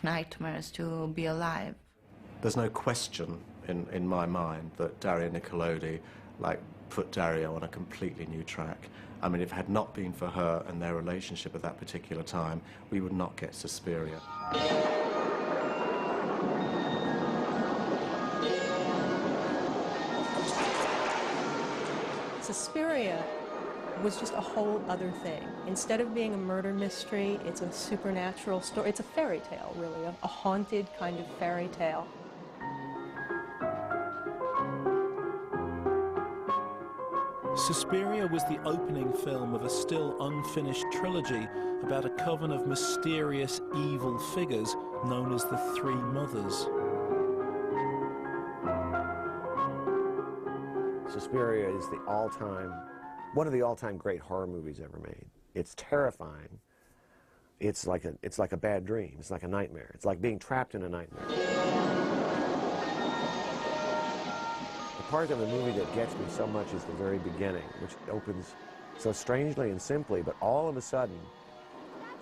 nightmares to be alive. There's no question in my mind that Daria Nicolodi put Dario on a completely new track. I mean, if it had not been for her and their relationship at that particular time, we would not get Suspiria. Suspiria was just a whole other thing. Instead of being a murder mystery, it's a supernatural story. It's a fairy tale, really, a haunted kind of fairy tale. Suspiria was the opening film of a still unfinished trilogy about a coven of mysterious evil figures known as the Three Mothers. Suspiria is one of the all-time great horror movies ever made. It's terrifying. It's like a bad dream. It's like a nightmare. It's like being trapped in a nightmare. The part of the movie that gets me so much is the very beginning, which opens so strangely and simply, but all of a sudden,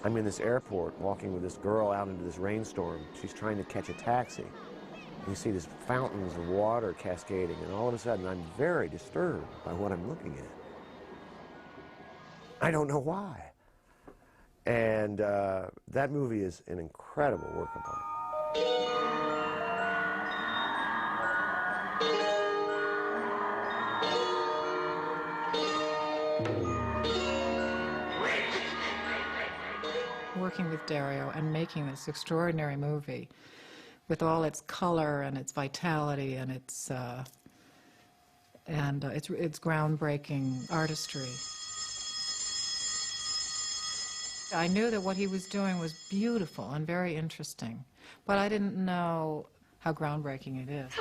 I'm in this airport walking with this girl out into this rainstorm. She's trying to catch a taxi. You see these fountains of water cascading, and all of a sudden I'm very disturbed by what I'm looking at. I don't know why. And that movie is an incredible work of art. Working with Dario and making this extraordinary movie with all its color and its vitality and its groundbreaking artistry. I knew that what he was doing was beautiful and very interesting, but I didn't know how groundbreaking it is.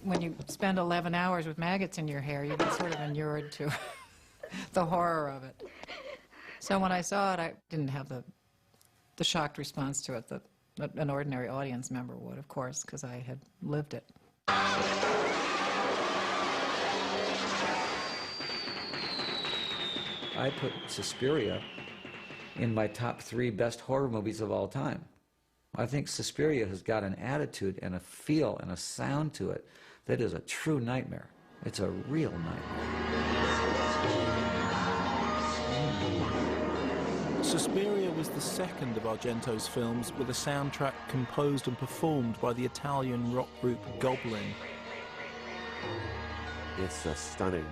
When you spend 11 hours with maggots in your hair, you get sort of inured to the horror of it. So when I saw it, I didn't have the shocked response to it that an ordinary audience member would, of course, because I had lived it. I put Suspiria in my top 3 best horror movies of all time. I think Suspiria has got an attitude and a feel and a sound to it that is a true nightmare. It's a real nightmare. Suspiria was the second of Argento's films with a soundtrack composed and performed by the Italian rock group Goblin. It's stunning.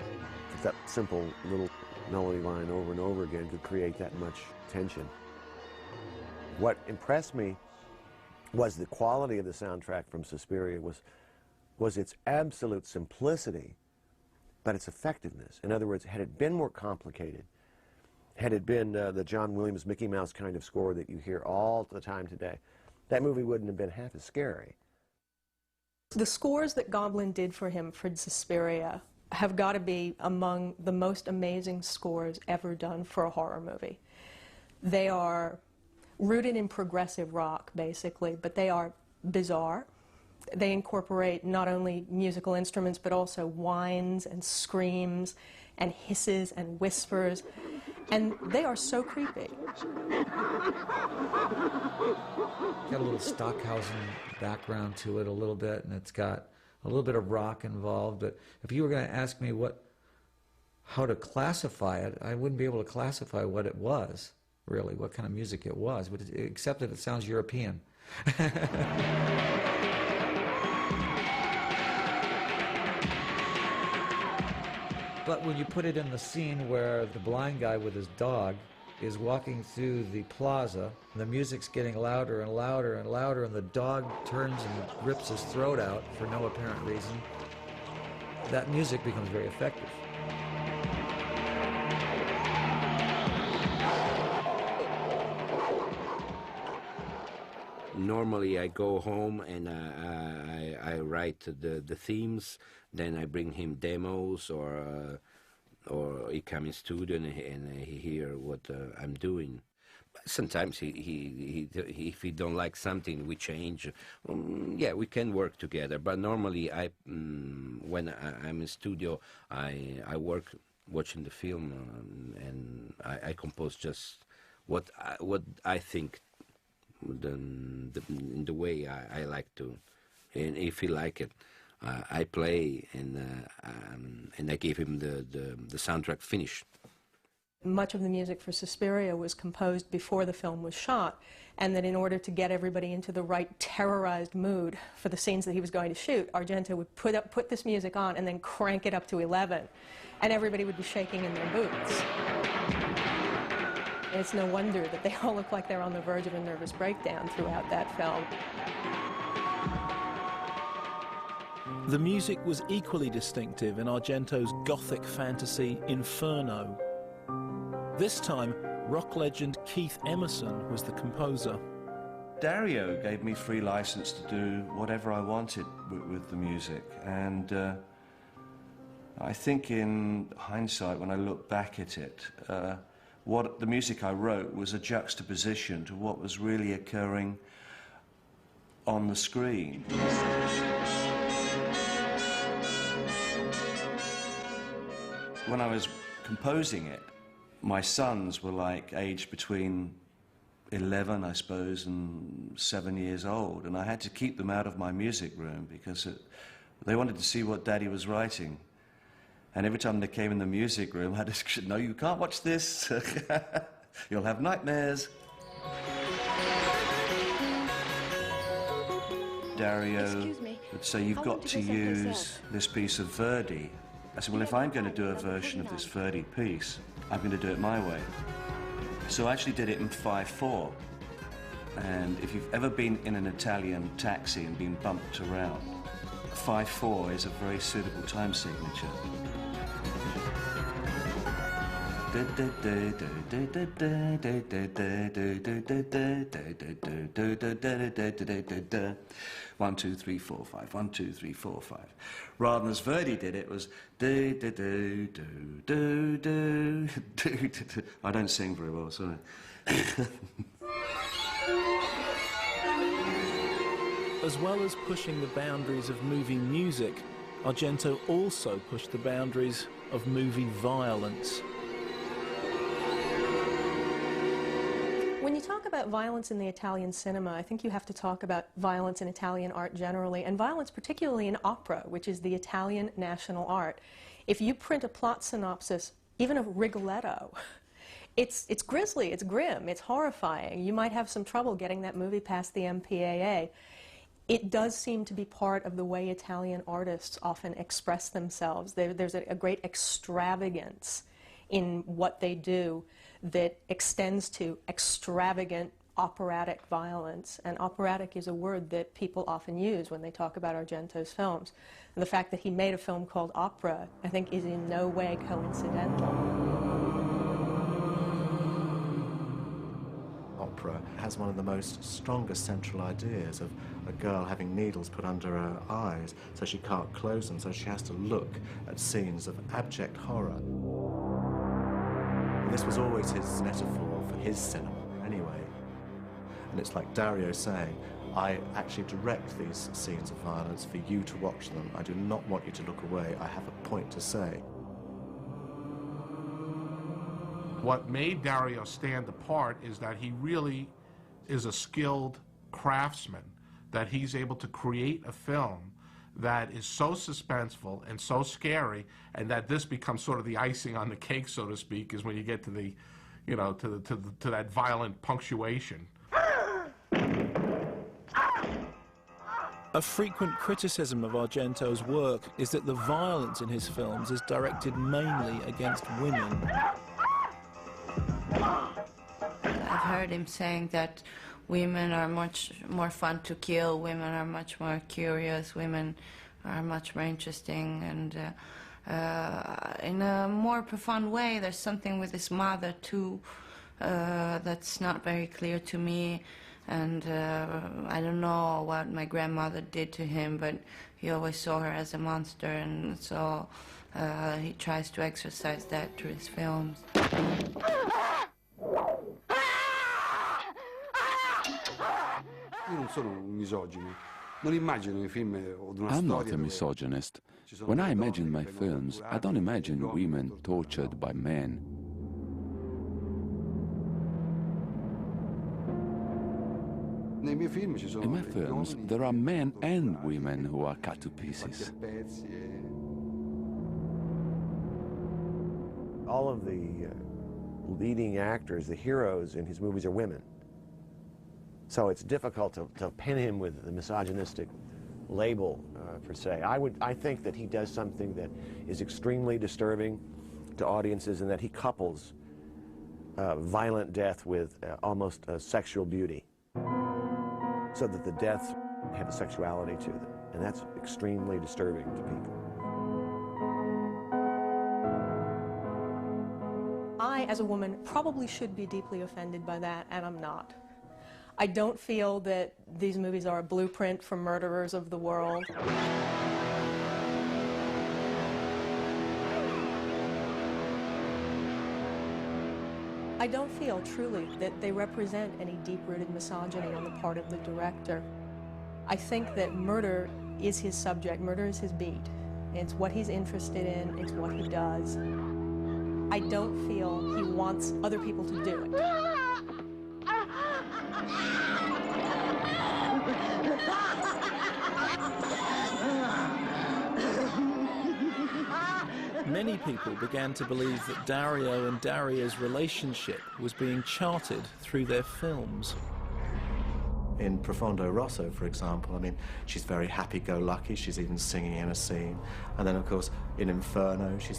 That simple little melody line over and over again could create that much tension. What impressed me was the quality of the soundtrack from Suspiria was its absolute simplicity, but its effectiveness. In other words, had it been more complicated, had it been the John Williams Mickey Mouse kind of score that you hear all the time today, that movie wouldn't have been half as scary. The scores that Goblin did for him for Suspiria have got to be among the most amazing scores ever done for a horror movie. They are rooted in progressive rock, basically, but they are bizarre. They incorporate not only musical instruments, but also whines and screams and hisses and whispers, and they are so creepy. Got a little Stockhausen background to it a little bit, and it's got a little bit of rock involved, but if you were going to ask me how to classify it, I wouldn't be able to classify what it was, really, what kind of music it was, but except that it sounds European. But when you put it in the scene where the blind guy with his dog is walking through the plaza, the music's getting louder and louder and louder, and the dog turns and rips his throat out for no apparent reason, that music becomes very effective. Normally I go home and I write the themes, then I bring him demos, or he come in studio and he hear what I'm doing. Sometimes if he don't like something, we change. Yeah, we can work together. But normally, when I'm in studio, I work watching the film, and I compose just what I think in the way I like to. And if he like it, I play, and I gave him the soundtrack finished. Much of the music for Suspiria was composed before the film was shot, and that in order to get everybody into the right terrorized mood for the scenes that he was going to shoot, Argento would put this music on and then crank it up to 11, and everybody would be shaking in their boots. And it's no wonder that they all look like they're on the verge of a nervous breakdown throughout that film. The music was equally distinctive in Argento's gothic fantasy Inferno. This time, rock legend Keith Emerson was the composer. Dario gave me free license to do whatever I wanted with the music, and I think in hindsight, when I look back at it, what the music I wrote was a juxtaposition to what was really occurring on the screen. When I was composing it, my sons were like aged between 11, I suppose, and 7 years old, and I had to keep them out of my music room because they wanted to see what Daddy was writing. And every time they came in the music room, I just said, no, you can't watch this. You'll have nightmares. Dario would say, you've got to use this piece of Verdi. I said, well, if I'm going to do a version of this Verdi piece, I'm going to do it my way. So I actually did it in 5/4. And if you've ever been in an Italian taxi and been bumped around, 5/4 is a very suitable time signature. One, two, three, four, five. 1, 2, 3, 4, 5. Rather than as Verdi did it, was do do do do do do do do. I don't sing very well, sorry. As well as pushing the boundaries of movie music, Argento also pushed the boundaries of movie violence. When you talk about violence in the Italian cinema, I think you have to talk about violence in Italian art generally, and violence particularly in opera, which is the Italian national art. If you print a plot synopsis, even of Rigoletto, it's grisly, it's grim, it's horrifying. You might have some trouble getting that movie past the MPAA. It does seem to be part of the way Italian artists often express themselves. There's a great extravagance in what they do that extends to extravagant operatic violence. And operatic is a word that people often use when they talk about Argento's films. And the fact that he made a film called Opera, I think, is in no way coincidental. Opera has one of the most strongest central ideas of a girl having needles put under her eyes so she can't close them, so she has to look at scenes of abject horror. This was always his metaphor for his cinema, anyway. And it's like Dario saying, I actually direct these scenes of violence for you to watch them. I do not want you to look away. I have a point to say. What made Dario stand apart is that he really is a skilled craftsman, that he's able to create a film that is so suspenseful and so scary, and that this becomes sort of the icing on the cake, so to speak, is when you get to the, you know, to that violent punctuation. A frequent criticism of Argento's work is that the violence in his films is directed mainly against women. I've heard him saying that women are much more fun to kill, women are much more curious, women are much more interesting, and in a more profound way, there's something with his mother too that's not very clear to me, and I don't know what my grandmother did to him, but he always saw her as a monster, and so he tries to exercise that through his films. I'm not a misogynist. When I imagine my films, I don't imagine women tortured by men. In my films, there are men and women who are cut to pieces. All of the leading actors, the heroes in his movies, are women. So it's difficult to pin him with the misogynistic label, per se. I think that he does something that is extremely disturbing to audiences, and that he couples violent death with almost sexual beauty, so that the deaths have a sexuality to them, and that's extremely disturbing to people. I, as a woman, probably should be deeply offended by that, and I'm not. I don't feel that these movies are a blueprint for murderers of the world. I don't feel, truly, that they represent any deep-rooted misogyny on the part of the director. I think that murder is his subject, murder is his beat. It's what he's interested in, it's what he does. I don't feel he wants other people to do it. Many people began to believe that Dario and Daria's relationship was being charted through their films. In Profondo Rosso, for example, I mean, she's very happy-go-lucky, she's even singing in a scene. And then, of course, in Inferno, she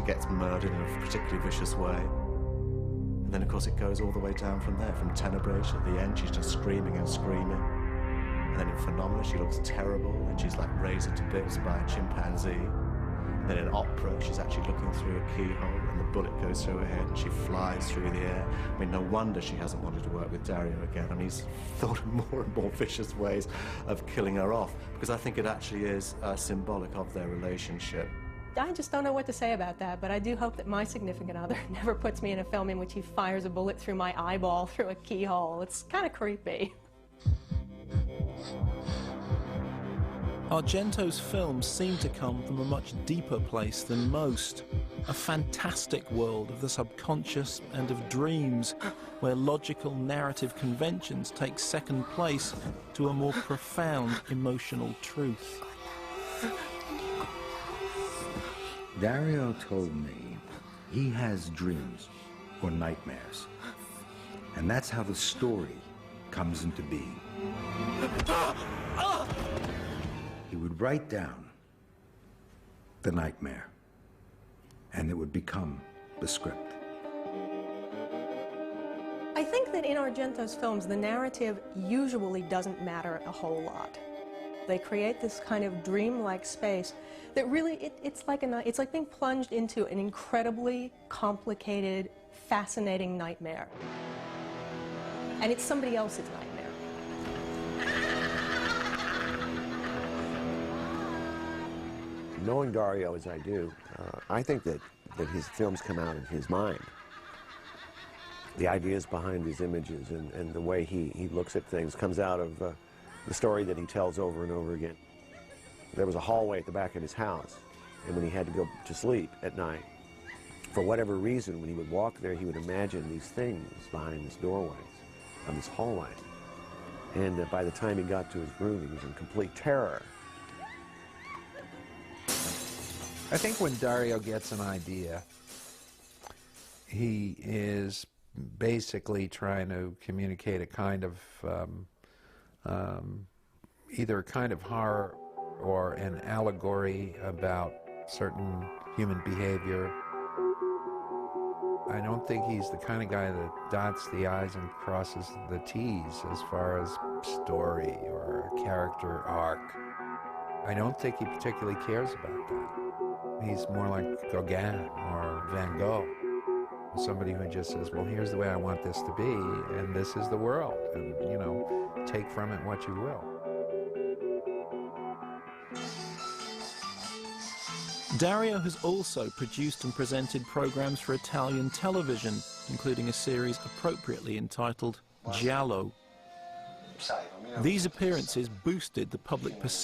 gets murdered in a particularly vicious way. And then, of course, it goes all the way down from there. From Tenebrae, at the end, she's just screaming and screaming. And then in Phenomena, she looks terrible, and she's like razed to bits by a chimpanzee. And then in Opera, she's actually looking through a keyhole, and the bullet goes through her head, and she flies through the air. I mean, no wonder she hasn't wanted to work with Dario again. I mean, he's thought of more and more vicious ways of killing her off, because I think it actually is symbolic of their relationship. I just don't know what to say about that, but I do hope that my significant other never puts me in a film in which he fires a bullet through my eyeball through a keyhole. It's kind of creepy. Argento's films seem to come from a much deeper place than most. A fantastic world of the subconscious and of dreams, where logical narrative conventions take second place to a more profound emotional truth. Dario told me he has dreams or nightmares, and that's how the story comes into being. He would write down the nightmare, and it would become the script. I think that in Argento's films, the narrative usually doesn't matter a whole lot. They create this kind of dreamlike space that really, it's like being plunged into an incredibly complicated, fascinating nightmare. And it's somebody else's nightmare. Knowing Dario as I do, I think that his films come out of his mind. The ideas behind his images and the way he looks at things comes out of the story that he tells over and over again. There was a hallway at the back of his house, and when he had to go to sleep at night, for whatever reason, when he would walk there, he would imagine these things behind this doorway of this hallway. And by the time he got to his room, he was in complete terror. I think when Dario gets an idea, he is basically trying to communicate a kind of either a kind of horror or an allegory about certain human behavior. I don't think he's the kind of guy that dots the I's and crosses the T's as far as story or character arc. I don't think he particularly cares about that. He's more like Gauguin or Van Gogh, somebody who just says, well, here's the way I want this to be, and this is the world, and, you know, take from it what you will. Dario has also produced and presented programs for Italian television, including a series appropriately entitled Giallo. These appearances boosted the public perception